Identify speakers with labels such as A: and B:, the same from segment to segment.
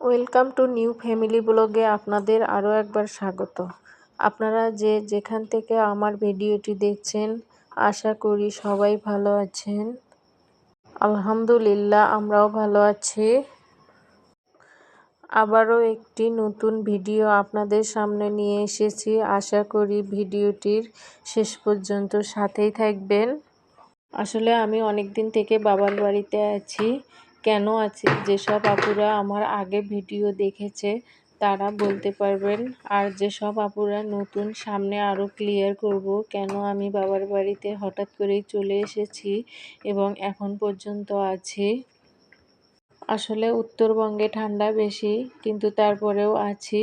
A: Welcome to new family ব্লগে আপনাদের আরও একবার স্বাগত। আপনারা যে যেখান থেকে আমার ভিডিওটি দেখছেন, আশা করি সবাই ভালো আছেন। আলহামদুলিল্লাহ, আমরাও ভালো আছি। আবারও একটি নতুন ভিডিও আপনাদের সামনে নিয়ে এসেছি। আশা করি ভিডিওটির শেষ পর্যন্ত সাথেই থাকবেন। আসলে আমি অনেক দিন থেকে বাবার বাড়িতে আছি। কেন আছি, যেসব আপুরা আমার আগে ভিডিও দেখেছে তারা বলতে পারবেন। আর যেসব আপুরা নতুন, সামনে আরও ক্লিয়ার করব কেন আমি বাবার বাড়িতে হঠাৎ করেই চলে এসেছি এবং এখন পর্যন্ত আছি। আসলে উত্তরবঙ্গে ঠান্ডা বেশি, কিন্তু তারপরেও আছি।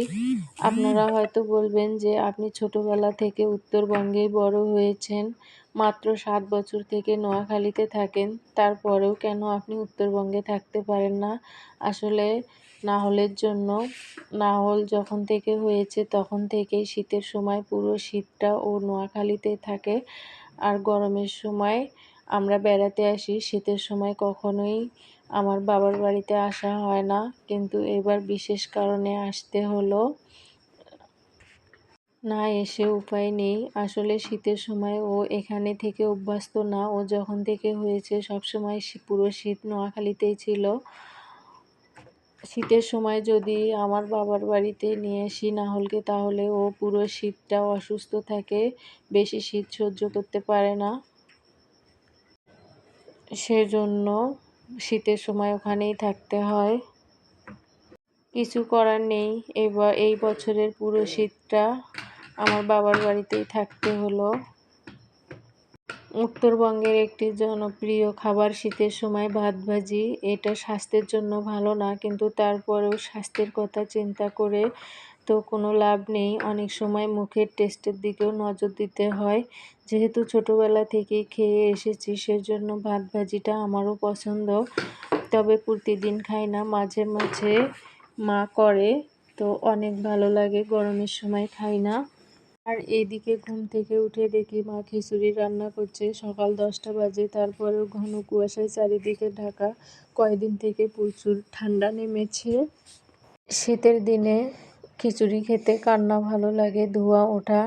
A: আপনারা হয়তো বলবেন যে আপনি ছোটবেলা থেকে উত্তরবঙ্গেই বড় হয়েছেন, মাত্র 7 বছর থেকে নোয়াখালীতে থাকেন, তারপরেও কেন আপনি উত্তরবঙ্গে থাকতে পারেন না? আসলে নাহলের জন্য। নাহল যখন থেকে হয়েছে তখন থেকেই শীতের সময় পুরো শীতটা ও নোয়াখালীতে থাকে, আর গরমের সময় আমরা বেড়াতে আসি। শীতের সময় কখনোই আমার বাবার বাড়িতে আসা হয় না, কিন্তু এবার বিশেষ কারণে আসতে হলো। না এসে উপায় নেই। আসলে শীতের সময় ও এখানে থেকে অভ্যস্ত না। ও যখন থেকে হয়েছে সবসময় পুরো শীত নোয়াখালীতেই ছিল। শীতের সময় যদি আমার বাবার বাড়িতে নিয়ে আসি নাহলকে, তাহলে ও পুরো শীতটা অসুস্থ থাকে, বেশি শীত সহ্য করতে পারে না। সেজন্য শীতের সময় ওখানেই থাকতে হয়। কিছু করার নেই, এই বছরের পুরো শীতটা আমার বাবার বাড়িতেই থাকতে হলো। উত্তরবঙ্গের একটি জনপ্রিয় খাবার শীতের সময় ভাত ভাজি। এটা স্বাস্থ্যের জন্য ভালো না, কিন্তু তারপরেও স্বাস্থ্যের কথা চিন্তা করে তো কোনো লাভ নেই। অনেক সময় মুখের টেস্টের দিকেও নজর দিতে হয়। যেহেতু ছোটোবেলা থেকেই খেয়ে এসেছি, সেজন্য ভাত ভাজিটা আমারও পছন্দ। তবে প্রতিদিন খাই না, মাঝে মাঝে মা করে, তো অনেক ভালো লাগে। গরমের সময় খাই না। আর এইদিকে ঘুম থেকে উঠে দেখি মা খিচুড়ি রান্না করছে। সকাল 10টা বাজে, তারপরেও ঘন কুয়াশায় চারিদিকে ঢাকা। কয়েকদিন থেকে প্রচুর ঠান্ডা নেমেছে। শীতের দিনে খিচুড়ি খেতে কার না ভালো লাগে, ধোঁয়া ওঠা।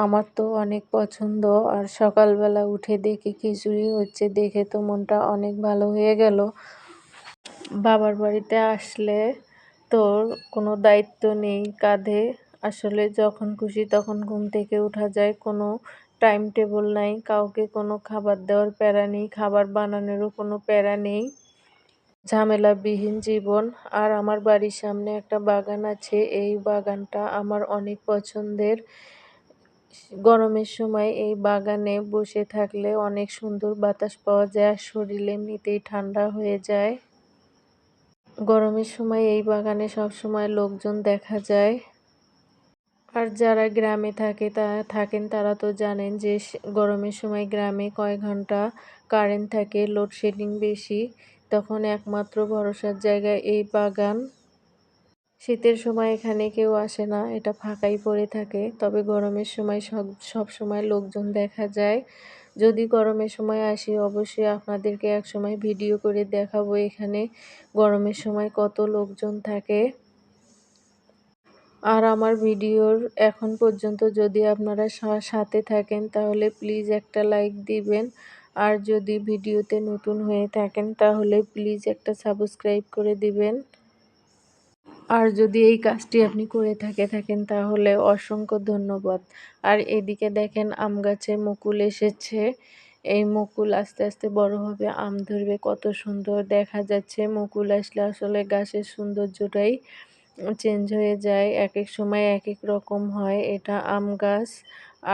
A: আমার তো অনেক পছন্দ। আর সকালবেলা উঠে দেখি খিচুড়ি হচ্ছে, দেখে তো মনটা অনেক ভালো হয়ে গেল। বাবার বাড়িতে আসলে তোর কোনো দায়িত্ব নেই কাঁধে। আসলে যখন খুশি তখন ঘুম থেকে ওঠা যায়, কোনো টাইম টেবল নাই, কাউকে কোনো খাবার দেওয়ার প্যারা নেই, খাবার বানানোরও কোনো প্যারা নেই। ঝামেলাবিহীন জীবন। আর আমার বাড়ির সামনে একটা বাগান আছে, এই বাগানটা আমার অনেক পছন্দের। গরমের সময় এই বাগানে বসে থাকলে অনেক সুন্দর বাতাস পাওয়া যায়, আর শরীর এমনিতেই ঠান্ডা হয়ে যায়। গরমের সময় এই বাগানে সবসময় লোকজন দেখা যায়। আর যারা গ্রামে থাকেন তারা তো জানেন যে গরমের সময় গ্রামে কয় ঘন্টা কারেন্ট থাকে, লোডশেডিং বেশি। তখন একমাত্র ভরসার জায়গায় এই বাগান। শীতের সময় এখানে কেউ আসে না, এটা ফাঁকাই পড়ে থাকে। তবে গরমের সময় সব সময় লোকজন দেখা যায়। যদি গরমের সময় আসি, অবশ্যই আপনাদেরকে একসময় ভিডিও করে দেখাবো এখানে গরমের সময় কত লোকজন থাকে। আর আমার ভিডিওর এখন পর্যন্ত যদি আপনারা সাথে থাকেন, তাহলে প্লিজ একটা লাইক দিবেন। আর যদি ভিডিওতে নতুন হয়ে থাকেন, তাহলে প্লিজ একটা সাবস্ক্রাইব করে দিবেন। আর যদি এই কাজটি আপনি করে থাকেন তাহলে অসংখ্য ধন্যবাদ। আর এদিকে দেখেন আম গাছে মুকুল এসেছে। এই মুকুল আস্তে আস্তে বড় হবে, আম ধরবে, কত সুন্দর দেখা যাচ্ছে। মুকুল আসলে আসলে গাছের সৌন্দর্যটাই চেঞ্জ হয়ে যায়, এক এক সময় এক এক রকম হয়। এটা আম গাছ।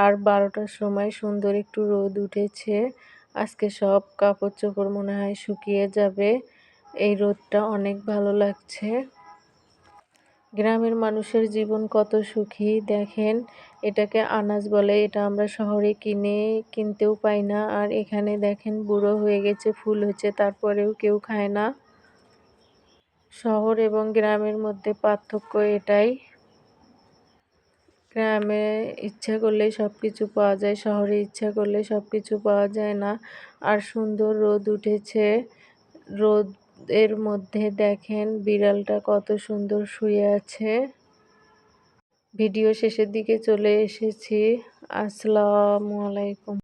A: আর 12টার সময় সুন্দর একটু রোদ উঠেছে। আজকে সব কাপড় চোপড় মনে হয় শুকিয়ে যাবে, এই রোদটা অনেক ভালো লাগছে। গ্রামের মানুষের জীবন কত সুখী দেখেন। এটাকে আনাজ বলে, এটা আমরা শহরে কিনতেও পাই না। আর এখানে দেখেন বুড়ো হয়ে গেছে, ফুল হচ্ছে, তারপরেও কেউ খায় না। শহর এবং গ্রামের মধ্যে পার্থক্য এটাই। গ্রামে ইচ্ছা করলেই সব কিছু পাওয়া যায়, শহরে ইচ্ছা করলে সব কিছু পাওয়া যায় না। আর সুন্দর রোদ উঠেছে, রোদ এর মধ্যে দেখেন বিড়ালটা কত সুন্দর শুয়ে আছে। ভিডিও শেষের দিকে চলে এসেছি। আসসালামু আলাইকুম।